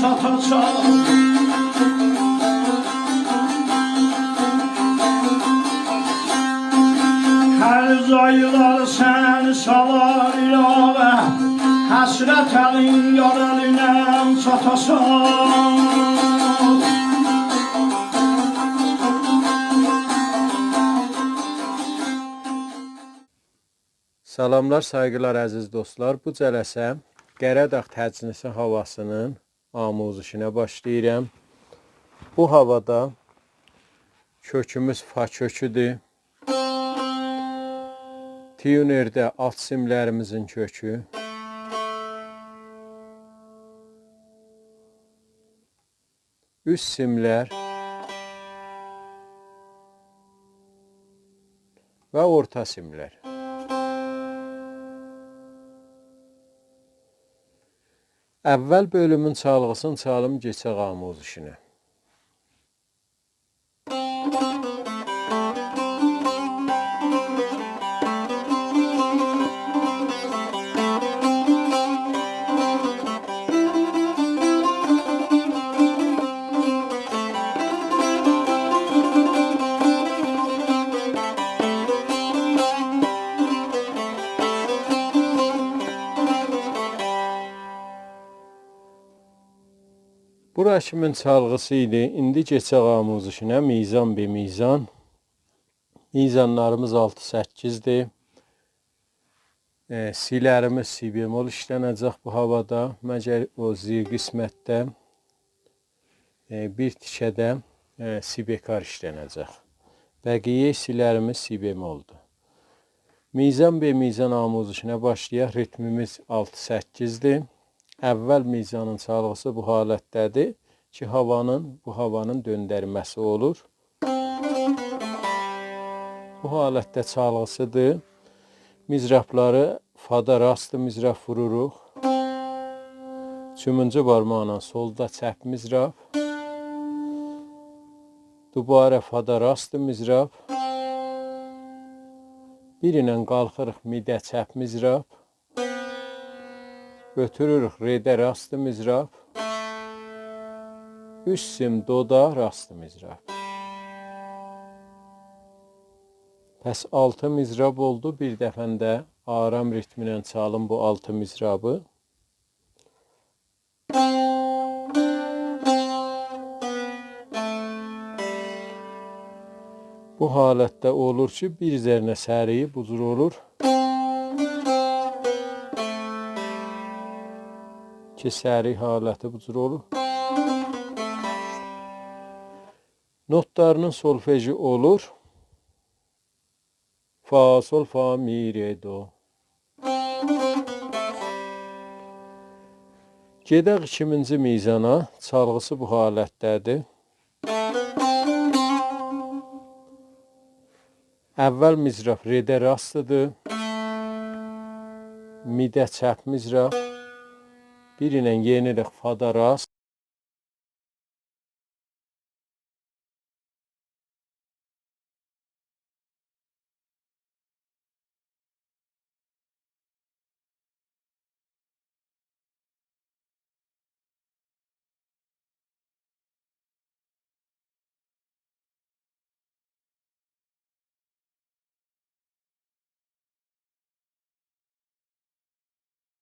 satacaq. Hər zayılar səni salar ilavə, həsrət əlin yar əlinə çatasan. Salamlar, saygılar əziz dostlar. Bu cələsə Qəradağ təcnisi havasının amuzişinə başlayıram. Bu havada kökümüz fa köküdür. Tunerdə alt simlərimizin kökü. Üst simlər və orta simlər. Əvvəl bölümün çalğısını çalım, keçək amuzişinə. Bu rəsmin çalğısı idi. İndi keçək amuzişinə. Mizan be mizan. Mizanlarımız 6-8'dir. Silərimiz si bemol işlənəcək bu havada. Məgər o zi qismətdə bir tikədə si bekar işlənəcək. Bəqiyə silərimiz si bemoldur. Mizan be mizan amuzişinə başlayaq. Ritmimiz 6-8'dir. Əvvəl mizanın çalğısı bu halətdədir ki, bu havanın döndərməsi olur. Bu halətdə çalğısıdır. Mizrafları fada rastı mizraf vururuq. Üçüncü barmaqla solda çəp mizraf. Dubara fada rastı mizraf. Bir ilə qalxırıq midə çəp mizraf. Götürürük redə rastı mizraf. Üst sim doda rastı mizraf. Pəs 6 mizrab oldu. Bir dəfəndə aram ritminə çalın bu 6 mizrabı. Bu halətdə olur ki, bir zərnə səriyi bu cür olur. Ki, səri haləti bu cür olur. Notlarının solfeji olur. Fa, sol, fa, mi, re, do. Gedək 2-ci mizana. Çalğısı bu halətdədir. Əvvəl mizraf redə rastıdır. Midə çəp mizraf. Bir ilə yenirik fada rast.